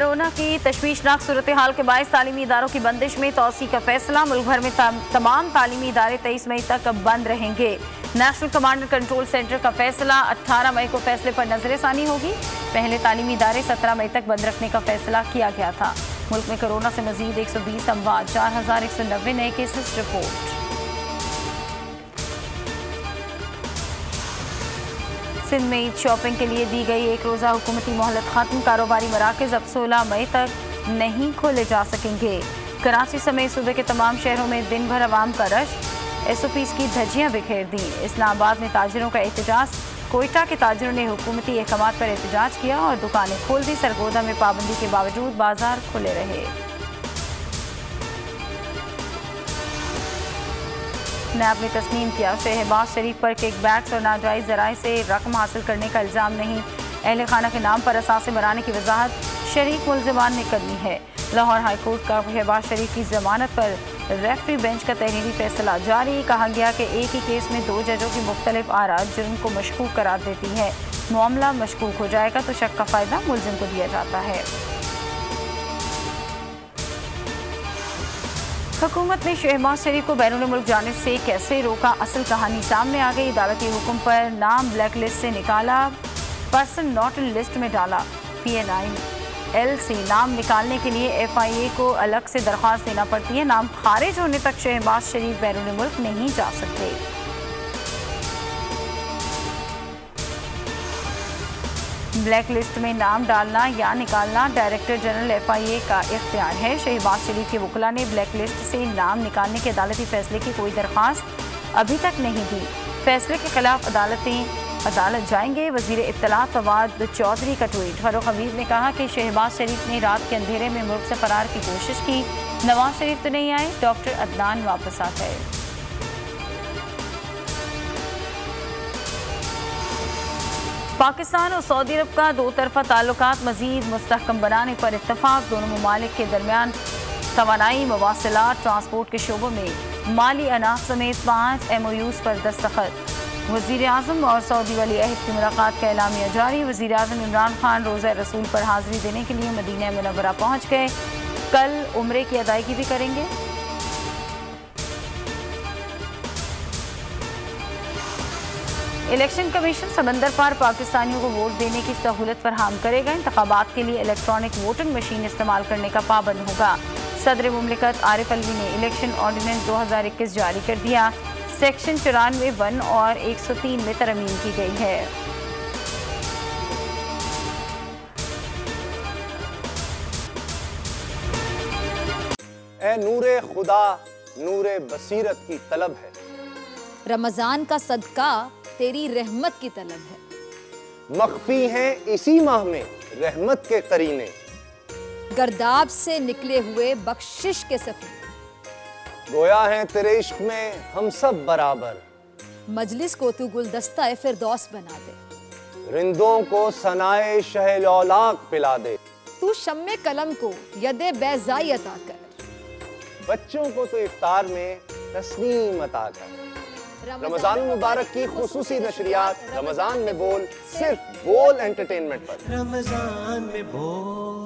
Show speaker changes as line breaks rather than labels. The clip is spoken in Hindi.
कोरोना की तशवीशनाक सूरत हाल के बायस तालीमी इदारों की बंदिश में तोसी का फैसला। मुल्क भर में तमाम तालीमी इदारे 23 मई तक बंद रहेंगे। National command and control centre का फैसला। 18 मई को फैसले पर नजरसानी होगी। पहले तालीमी इदारे 17 मई तक बंद रखने का फैसला किया गया था। मुल्क में कोरोना से मजीद 120 अमवात, 4190 नए केसेस रिपोर्ट। सिंध में ईद शॉपिंग के लिए दी गई एक रोज़ा हुकूमती मोहलत खत्म। कारोबारी मराकज़ अब 16 मई तक नहीं खोले जा सकेंगे। कराची समेत सूबे के तमाम शहरों में दिन भर अवाम का रश। SOPs की धज्जियां बिखेर दी। इस्लामाबाद में ताजिरों का एहतजाज। कोयटा के ताजिरों ने हुकूमती अहकामात पर एहतजाज किया और दुकानें खोल दी। सरगोदा में पाबंदी के बावजूद बाजार खुले रहे। नैब ने तस्लीम किया शहबाज शरीफ पर किकबैक्स और नाजायज़ ज़राए से रकम हासिल करने का इल्ज़ाम नहीं। अहले खाना के नाम पर असासे बनाने की वजाहत शरीक मुल्ज़िमान ने करनी है। लाहौर हाई कोर्ट का शहबाज शरीफ की जमानत पर रेफरी बेंच का तहरीरी फैसला जारी। कहा गया कि एक ही केस में 2 जजों की मुख्तलिफ आरा जुर्म को मशकूक करार देती है। मामला मशकूक हो जाएगा तो शक का फ़ायदा मुल्ज़िम को दिया जाता है। हुकूमत ने शहबाज शरीफ को बैरून मुल्क जाने से कैसे रोका, असल कहानी सामने आ गई। अदालती हुक्म पर नाम ब्लैक लिस्ट से निकाला, पर्सन नॉट इन लिस्ट में डाला। PNIL से नाम निकालने के लिए FIA को अलग से दरख्वास्त देना पड़ती है। नाम खारिज होने तक शहबाज शरीफ बैरून मुल्क नहीं जा सकते। ब्लैक लिस्ट में नाम डालना या निकालना डायरेक्टर जनरल FIA का इख्तियार है। शहबाज शरीफ के वकील ने ब्लैक लिस्ट से नाम निकालने के अदालती फैसले की कोई दरख्वास्त अभी तक नहीं दी। फैसले के खिलाफ अदालत जाएंगे। वजीर इत्तलात फवाद चौधरी का ट्वीट। फारूक हबीब ने कहा कि शहबाज शरीफ ने रात के अंधेरे में मुल्क से फरार की कोशिश की। नवाज शरीफ तो नहीं आए, डॉक्टर अदनान वापस आ गए। पाकिस्तान और सऊदी अरब का 2 तरफ़ा ताल्लुकात मज़ीद मुस्तहकम बनाने पर इत्तफाक। दोनों ममालिक के दरमियान तवानाई, मवासिलात, ट्रांसपोर्ट के शोबों में माली अनाज समेत 5 MOUs पर दस्तखत। वज़ीर आज़म और सऊदी वली अहद की मुलाकात का एलामिया जारी। वज़ीर आज़म इमरान खान रोज़ा रसूल पर हाज़िरी देने के लिए मदीना मुनव्वरा पहुँच गए। कल उम्रे की अदायगी भी करेंगे। इलेक्शन कमीशन समंदर पार पाकिस्तानियों को वोट देने की सहूलत फराहम करेगा। इंतखाबात के लिए इलेक्ट्रॉनिक वोटिंग मशीन इस्तेमाल करने का पाबंद होगा। सदर मुमलिकत आरिफ अलवी ने इलेक्शन ऑर्डिनेंस 2021 जारी कर दिया। सेक्शन 94(1) और 103 में तरमीम की गई है।
ए नूरे खुदा, नूरे बसीरत की तलब है।
रमजान का सदका तेरी रहमत की तलब है।
मख्फी हैं इसी माह में रहमत के करीने।
गर्दाब से निकले हुए बख्शिश के सफीने।
गोया है तेरे इश्क में हम सब बराबर।
मजलिस को तू गुलदस्ता फिरदौस बना दे।
रिंदों को सनाए शहलौलाक पिला दे।
तू शम्मे कलम को यदे बैज़ाई अता कर।
बच्चों को तो इफ्तार में तस्नीम अता कर। रमजान मुबारक की खुसूसी नशरियात रमजान में बोल, सिर्फ बोल एंटरटेनमेंट पर।
रमजान में बोल।